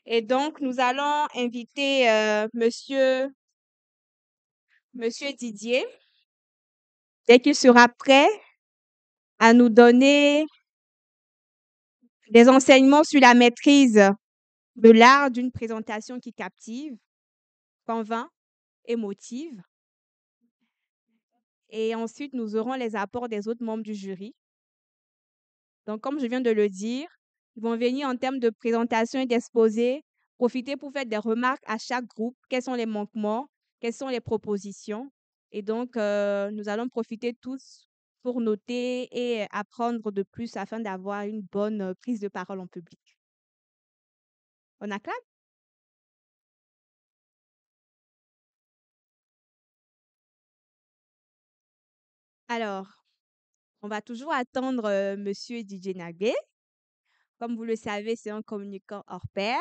Et donc, nous allons inviter Monsieur Didier, dès qu'il sera prêt, à nous donner des enseignements sur la maîtrise de l'art d'une présentation qui captive, convainc et motive. Et ensuite, nous aurons les apports des autres membres du jury. Donc, comme je viens de le dire, ils vont venir en termes de présentation et d'exposé, profiter pour faire des remarques à chaque groupe. Quels sont les manquements? Quelles sont les propositions? Et donc, nous allons profiter tous pour noter et apprendre de plus afin d'avoir une bonne prise de parole en public. On acclame? Alors, on va toujours attendre Monsieur DJ Nagé. Comme vous le savez, c'est un communicant hors pair.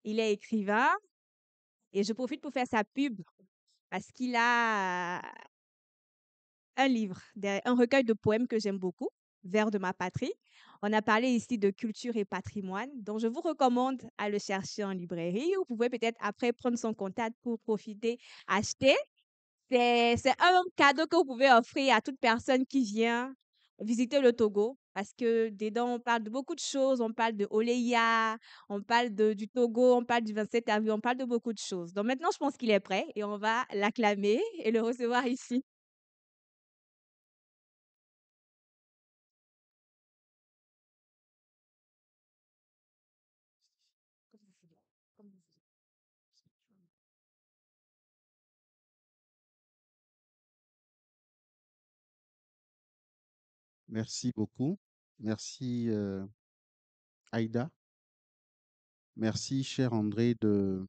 Il est écrivain et je profite pour faire sa pub parce qu'il a un livre, un recueil de poèmes que j'aime beaucoup, Vers de ma patrie. On a parlé ici de culture et patrimoine, donc je vous recommande à le chercher en librairie. Vous pouvez peut-être après prendre son contact pour profiter, acheter. C'est un cadeau que vous pouvez offrir à toute personne qui vient visiter le Togo parce que dedans, on parle de beaucoup de choses. On parle de Oleya, on parle du Togo, on parle du 27 avril, on parle de beaucoup de choses. Donc maintenant, je pense qu'il est prêt et on va l'acclamer et le recevoir ici. Merci beaucoup. Merci Aïda. Merci cher André de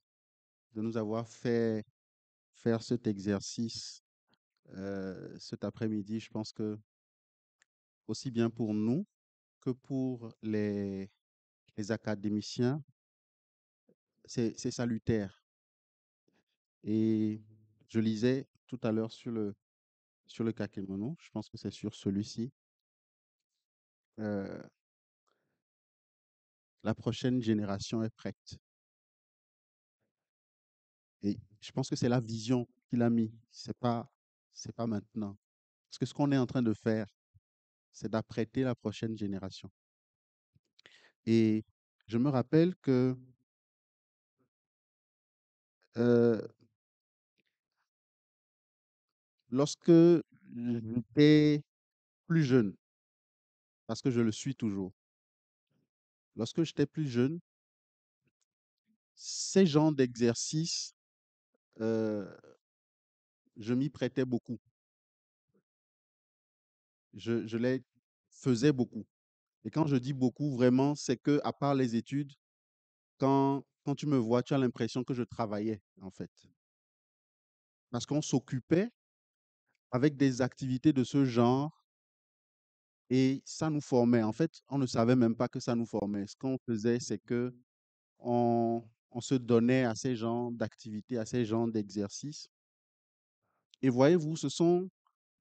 nous avoir fait faire cet exercice cet après-midi. Je pense que aussi bien pour nous que pour les académiciens, c'est salutaire. Et je lisais tout à l'heure sur le kakemono, je pense que c'est sur celui-ci. euh, la prochaine génération est prête. Et je pense que c'est la vision qu'il a mis. C'est pas maintenant. Parce que ce qu'on est en train de faire, c'est d'apprêter la prochaine génération. Et je me rappelle que euh, lorsque j'étais plus jeune, parce que je le suis toujours, lorsque j'étais plus jeune, ces genres d'exercices, euh, je m'y prêtais beaucoup. Je les faisais beaucoup. Et quand je dis beaucoup, vraiment, c'est que à part les études, quand tu me vois, tu as l'impression que je travaillais, en fait. Parce qu'on s'occupait avec des activités de ce genre et ça nous formait. En fait, on ne savait même pas que ça nous formait. Ce qu'on faisait, c'est que on se donnait à ces genres d'activités, à ces genres d'exercices. Et voyez-vous, ce sont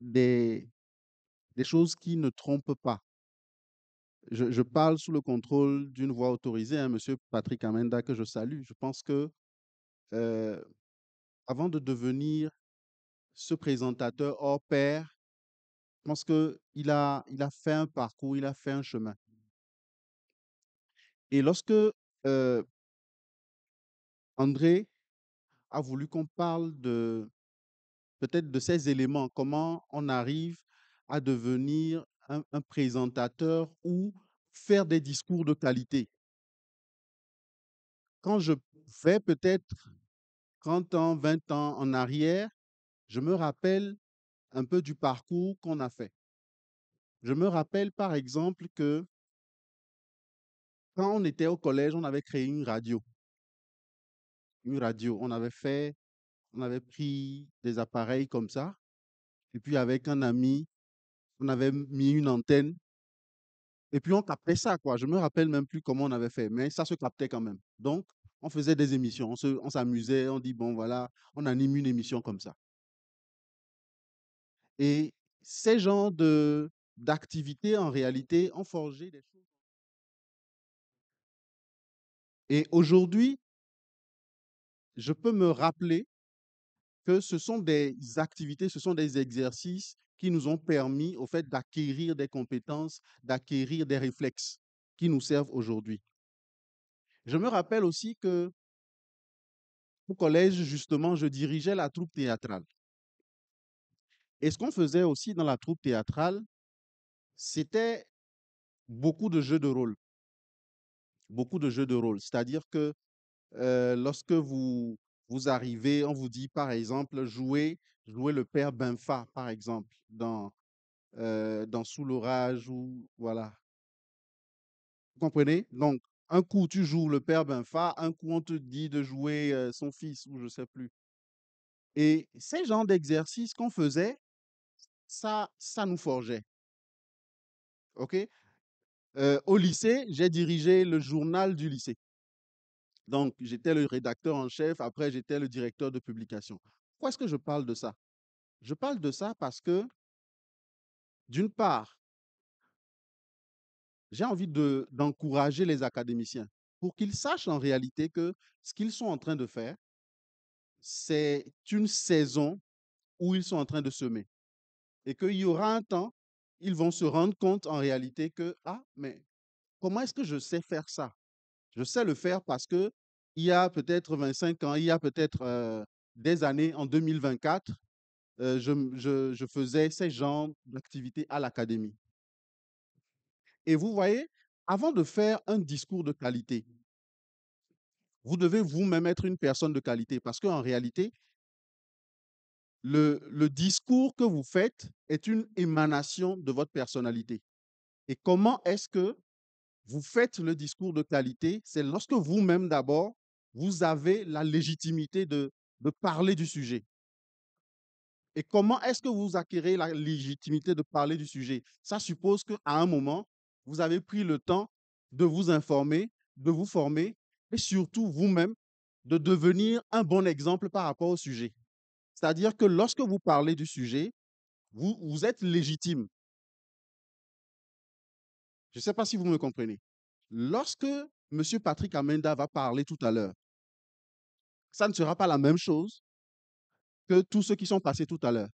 des, des choses qui ne trompent pas. Je parle sous le contrôle d'une voix autorisée, hein, Monsieur Patrick Amenda, que je salue. Je pense que euh, avant de devenir ce présentateur hors pair, je pense il a fait un parcours, il a fait un chemin. Et lorsque André a voulu qu'on parle de peut-être de ces éléments, comment on arrive à devenir un présentateur ou faire des discours de qualité. Quand je vais peut-être 30 ans, 20 ans en arrière, je me rappelle un peu du parcours qu'on a fait. Je me rappelle par exemple que quand on était au collège, on avait créé une radio. Une radio. On avait pris des appareils comme ça. Et puis avec un ami, on avait mis une antenne. Et puis on captait ça, quoi. Je me rappelle même plus comment on avait fait, mais ça se captait quand même. Donc, on faisait des émissions, on s'amusait, on dit, bon, voilà, on anime une émission comme ça. Et ces genres d'activités, en réalité, ont forgé des choses. Et aujourd'hui, je peux me rappeler que ce sont des activités, ce sont des exercices qui nous ont permis, au fait, d'acquérir des compétences, d'acquérir des réflexes qui nous servent aujourd'hui. Je me rappelle aussi que au collège, justement, je dirigeais la troupe théâtrale. Et ce qu'on faisait aussi dans la troupe théâtrale, c'était beaucoup de jeux de rôle. Beaucoup de jeux de rôle. C'est-à-dire que lorsque vous arrivez, on vous dit, par exemple, jouez le père Benfa, par exemple, dans Sous l'orage ou voilà. Vous comprenez? Donc, un coup, tu joues le père Benfa, un coup, on te dit de jouer son fils ou je ne sais plus. Et ces genres d'exercices qu'on faisait, ça nous forgeait. OK? Au lycée, j'ai dirigé le journal du lycée. Donc, j'étais le rédacteur en chef, après, j'étais le directeur de publication. Pourquoi est-ce que je parle de ça? Je parle de ça parce que, d'une part, j'ai envie d'encourager les académiciens pour qu'ils sachent en réalité que ce qu'ils sont en train de faire, c'est une saison où ils sont en train de semer. Et qu'il y aura un temps, ils vont se rendre compte en réalité que, ah, mais comment est-ce que je sais faire ça? Je sais le faire parce que il y a peut-être 25 ans, il y a peut-être des années, en 2024, je faisais ces genres d'activités à l'académie. Et vous voyez, avant de faire un discours de qualité, vous devez vous-même être une personne de qualité parce qu'en réalité, le discours que vous faites est une émanation de votre personnalité. Et comment est-ce que vous faites le discours de qualité? C'est lorsque vous-même d'abord, vous avez la légitimité de parler du sujet. Et comment est-ce que vous acquérez la légitimité de parler du sujet? Ça suppose qu'à un moment, vous avez pris le temps de vous informer, de vous former et surtout vous-même de devenir un bon exemple par rapport au sujet. C'est-à-dire que lorsque vous parlez du sujet, vous êtes légitime. Je ne sais pas si vous me comprenez. Lorsque M. Patrick Amenda va parler tout à l'heure, ça ne sera pas la même chose que tous ceux qui sont passés tout à l'heure.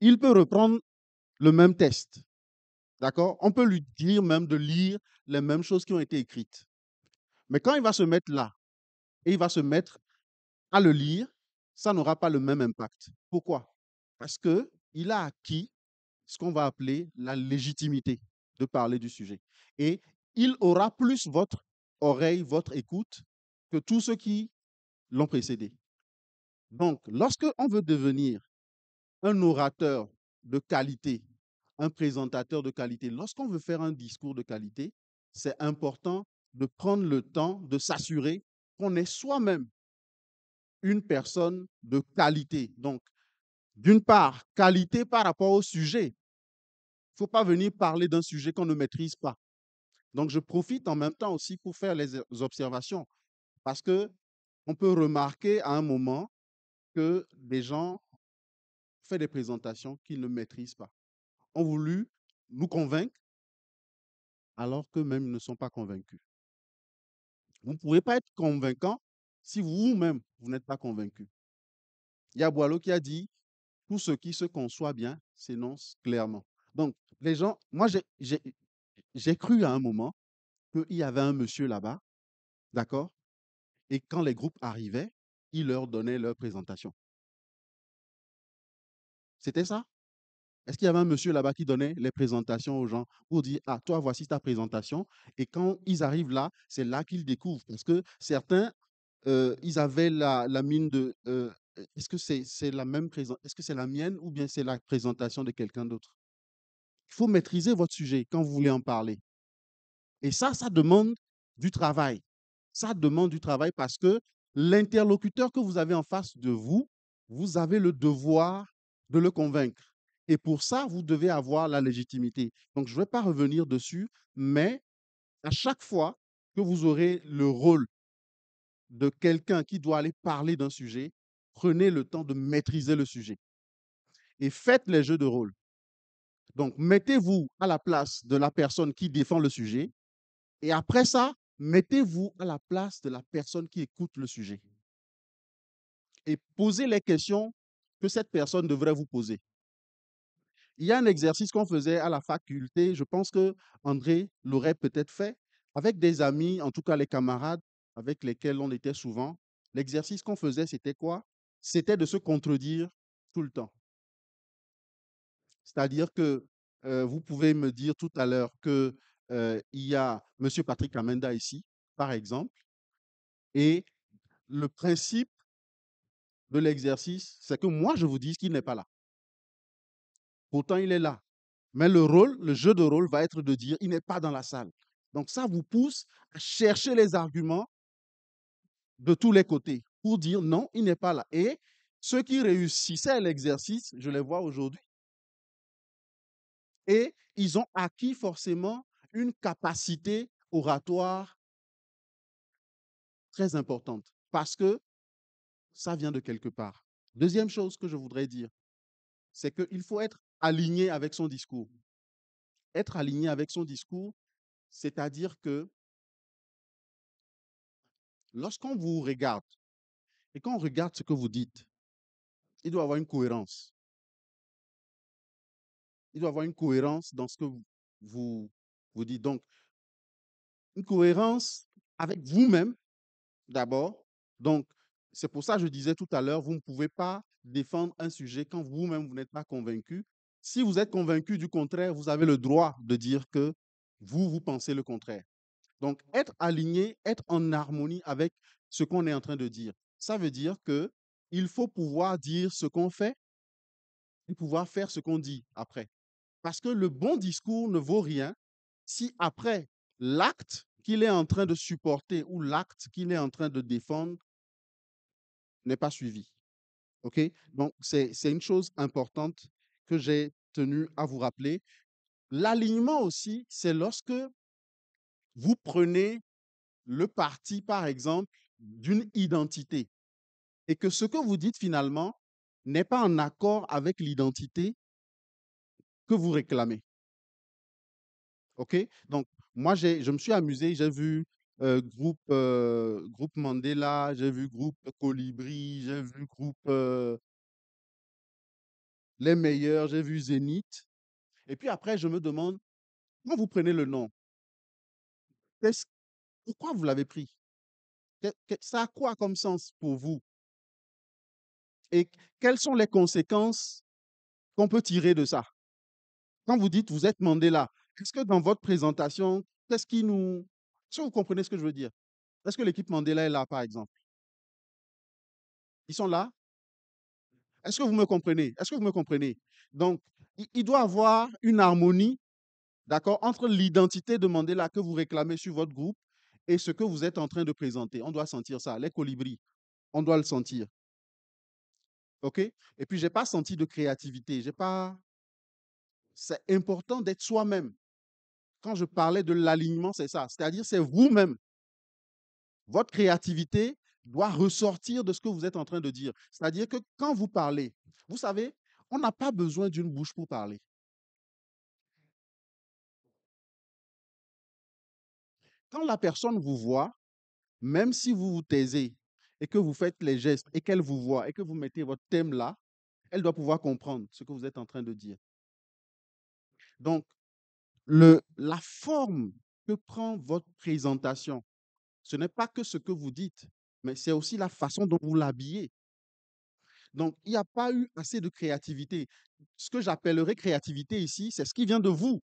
Il peut reprendre le même test. D'accord? On peut lui dire même de lire les mêmes choses qui ont été écrites. Mais quand il va se mettre là et il va se mettre à le lire, ça n'aura pas le même impact. Pourquoi? Parce qu'il a acquis ce qu'on va appeler la légitimité de parler du sujet. Et il aura plus votre oreille, votre écoute que tous ceux qui l'ont précédé. Donc, lorsque on veut devenir un orateur de qualité, un présentateur de qualité, lorsqu'on veut faire un discours de qualité, c'est important de prendre le temps de s'assurer qu'on est soi-même une personne de qualité. Donc, d'une part, qualité par rapport au sujet. Il ne faut pas venir parler d'un sujet qu'on ne maîtrise pas. Donc, je profite en même temps aussi pour faire les observations parce que on peut remarquer à un moment que des gens font des présentations qu'ils ne maîtrisent pas. Ont voulu nous convaincre alors qu'eux-mêmes ne sont pas convaincus. Vous ne pouvez pas être convaincant si vous-même, vous n'êtes pas convaincu. Il y a Boileau qui a dit, tout ce qui se conçoit bien s'énonce clairement. Donc, les gens, moi, j'ai cru à un moment qu'il y avait un monsieur là-bas, d'accord? Et quand les groupes arrivaient, il leur donnait leur présentation. C'était ça? Est-ce qu'il y avait un monsieur là-bas qui donnait les présentations aux gens pour dire, ah, toi, voici ta présentation. Et quand ils arrivent là, c'est là qu'ils découvrent. Parce que certains, ils avaient la mine de, est-ce que c'est la même présentation, est-ce que c'est la mienne ou bien c'est la présentation de quelqu'un d'autre? Il faut maîtriser votre sujet quand vous voulez en parler. Et ça demande du travail. Ça demande du travail parce que l'interlocuteur que vous avez en face de vous, vous avez le devoir de le convaincre. Et pour ça, vous devez avoir la légitimité. Donc, je ne vais pas revenir dessus, mais à chaque fois que vous aurez le rôle de quelqu'un qui doit aller parler d'un sujet, prenez le temps de maîtriser le sujet et faites les jeux de rôle. Donc, mettez-vous à la place de la personne qui défend le sujet et après ça, mettez-vous à la place de la personne qui écoute le sujet et posez les questions que cette personne devrait vous poser. Il y a un exercice qu'on faisait à la faculté, je pense que André l'aurait peut-être fait, avec des amis, en tout cas les camarades avec lesquels on était souvent. L'exercice qu'on faisait, c'était quoi? C'était de se contredire tout le temps. C'est-à-dire que vous pouvez me dire tout à l'heure que il y a M. Patrick Amenda ici, par exemple, et le principe de l'exercice, c'est que moi, je vous dis qu'il n'est pas là. Pourtant, il est là. Mais le rôle, le jeu de rôle va être de dire, il n'est pas dans la salle. Donc ça vous pousse à chercher les arguments de tous les côtés pour dire non, il n'est pas là. Et ceux qui réussissaient à l'exercice, je les vois aujourd'hui, et ils ont acquis forcément une capacité oratoire très importante parce que ça vient de quelque part. Deuxième chose que je voudrais dire, c'est qu'il faut être aligné avec son discours. Être aligné avec son discours, c'est-à-dire que lorsqu'on vous regarde et qu'on regarde ce que vous dites, il doit y avoir une cohérence. Il doit y avoir une cohérence dans ce que vous, vous dites. Donc, une cohérence avec vous-même d'abord. Donc, c'est pour ça que je disais tout à l'heure, vous ne pouvez pas défendre un sujet quand vous-même, vous n'êtes pas convaincu. Si vous êtes convaincu du contraire, vous avez le droit de dire que vous pensez le contraire. Donc, être aligné, être en harmonie avec ce qu'on est en train de dire. Ça veut dire que il faut pouvoir dire ce qu'on fait et pouvoir faire ce qu'on dit après. Parce que le bon discours ne vaut rien si après l'acte qu'il est en train de supporter ou l'acte qu'il est en train de défendre n'est pas suivi. OK? Donc, c'est une chose importante que j'ai tenu à vous rappeler. L'alignement aussi, c'est lorsque vous prenez le parti, par exemple, d'une identité et que ce que vous dites finalement n'est pas en accord avec l'identité que vous réclamez. OK? Donc, moi, je me suis amusé, j'ai vu groupe Mandela, j'ai vu groupe Colibri, j'ai vu groupe Les Meilleurs, j'ai vu Zénith. Et puis après, je me demande, quand vous prenez le nom, qu'est-ce- pourquoi vous l'avez pris? Ça a quoi comme sens pour vous? Et quelles sont les conséquences qu'on peut tirer de ça? Quand vous dites vous êtes Mandela, est-ce que dans votre présentation, qu'est-ce qui nous... Est-ce que vous comprenez ce que je veux dire? Est-ce que l'équipe Mandela est là, par exemple? Ils sont là? Est-ce que vous me comprenez? Est-ce que vous me comprenez? Donc, il doit y avoir une harmonie, d'accord, entre l'identité de Mandela que vous réclamez sur votre groupe et ce que vous êtes en train de présenter. On doit sentir ça. Les colibris, on doit le sentir. OK? Et puis, je n'ai pas senti de créativité. J'ai pas... C'est important d'être soi-même. Quand je parlais de l'alignement, c'est ça. C'est-à-dire, c'est vous-même. Votre créativité doit ressortir de ce que vous êtes en train de dire. C'est-à-dire que quand vous parlez, vous savez, on n'a pas besoin d'une bouche pour parler. Quand la personne vous voit, même si vous vous taisez et que vous faites les gestes et qu'elle vous voit et que vous mettez votre thème là, elle doit pouvoir comprendre ce que vous êtes en train de dire. Donc, la forme que prend votre présentation, ce n'est pas que ce que vous dites, mais c'est aussi la façon dont vous l'habillez. Donc, il n'y a pas eu assez de créativité. Ce que j'appellerais créativité ici, c'est ce qui vient de vous.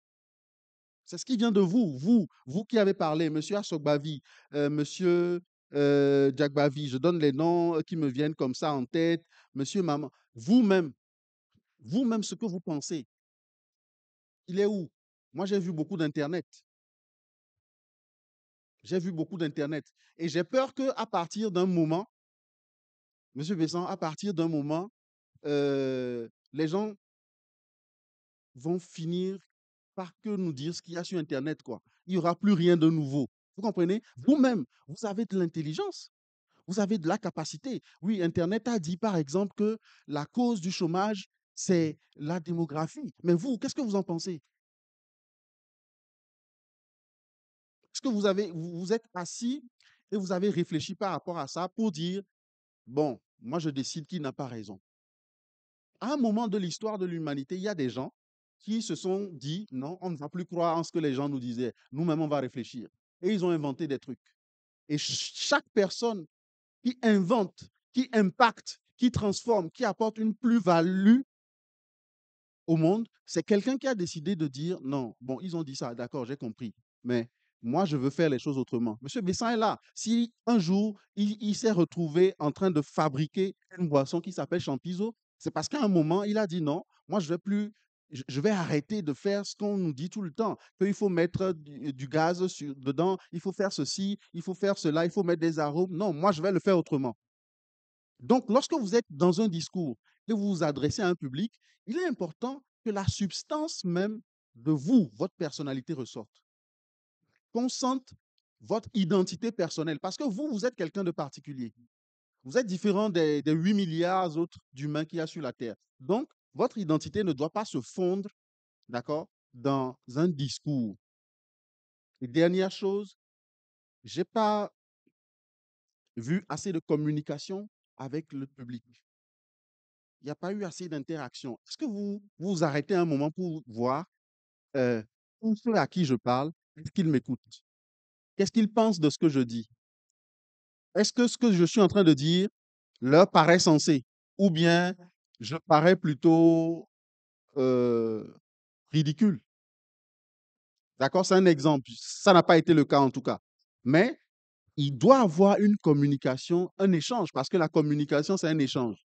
C'est ce qui vient de vous. Vous qui avez parlé, Monsieur Assogbavi, Monsieur Djagbavi, je donne les noms qui me viennent comme ça en tête. Monsieur Maman, vous-même, vous-même, ce que vous pensez, il est où? Moi, j'ai vu beaucoup d'Internet. J'ai vu beaucoup d'Internet. Et j'ai peur qu'à partir d'un moment, Monsieur Besson, à partir d'un moment, les gens vont finir par que nous dire ce qu'il y a sur Internet, quoi. Il n'y aura plus rien de nouveau. Vous comprenez? Vous-même, vous avez de l'intelligence. Vous avez de la capacité. Oui, Internet a dit, par exemple, que la cause du chômage, c'est la démographie. Mais vous, qu'est-ce que vous en pensez? que vous êtes assis et vous avez réfléchi par rapport à ça pour dire, bon, moi je décide qui n'a pas raison. À un moment de l'histoire de l'humanité, il y a des gens qui se sont dit, non, on ne va plus croire en ce que les gens nous disaient. Nous-mêmes, on va réfléchir. Et ils ont inventé des trucs. Et chaque personne qui invente, qui impacte, qui transforme, qui apporte une plus-value au monde, c'est quelqu'un qui a décidé de dire non, bon, ils ont dit ça, d'accord, j'ai compris, mais moi, je veux faire les choses autrement. Monsieur Besson est là. Si un jour, il s'est retrouvé en train de fabriquer une boisson qui s'appelle Champiso, c'est parce qu'à un moment, il a dit non, moi, je vais plus, je vais arrêter de faire ce qu'on nous dit tout le temps, qu'il faut mettre du gaz dedans, il faut faire ceci, il faut faire cela, il faut mettre des arômes. Non, moi, je vais le faire autrement. Donc, lorsque vous êtes dans un discours et vous vous adressez à un public, il est important que la substance même de vous, votre personnalité ressorte. Qu'on sente votre identité personnelle. Parce que vous, vous êtes quelqu'un de particulier. Vous êtes différent des 8 milliards autres d'humains qu'il y a sur la Terre. Donc, votre identité ne doit pas se fondre, d'accord, dans un discours. Et dernière chose, je n'ai pas vu assez de communication avec le public. Il n'y a pas eu assez d'interaction. Est-ce que vous vous arrêtez un moment pour voir tous ceux à qui je parle, est-ce qu'ils m'écoutent? Qu'est-ce qu'ils pensent de ce que je dis? Est-ce que ce que je suis en train de dire leur paraît sensé? Ou bien je parais plutôt euh, ridicule? D'accord? C'est un exemple. Ça n'a pas été le cas en tout cas. Mais il doit avoir une communication, un échange, parce que la communication, c'est un échange.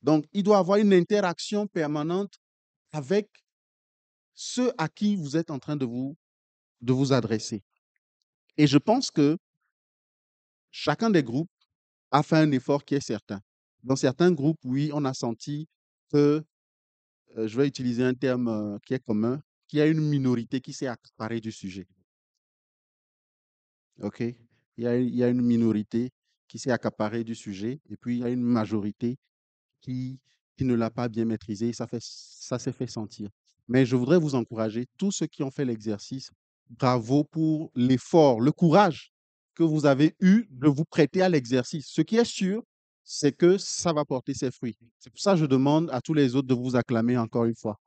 Donc, il doit avoir une interaction permanente avec ceux à qui vous êtes en train de vous adresser. Et je pense que chacun des groupes a fait un effort qui est certain. Dans certains groupes, oui, on a senti que, je vais utiliser un terme qui est commun, qu'il y a une minorité qui s'est accaparée du sujet. OK? Il y a une minorité qui s'est accaparée du sujet et puis il y a une majorité qui, qui ne l'a pas bien maîtrisé. Ça s'est fait sentir. Mais je voudrais vous encourager, tous ceux qui ont fait l'exercice, bravo pour l'effort, le courage que vous avez eu de vous prêter à l'exercice. Ce qui est sûr, c'est que ça va porter ses fruits. C'est pour ça que je demande à tous les autres de vous acclamer encore une fois.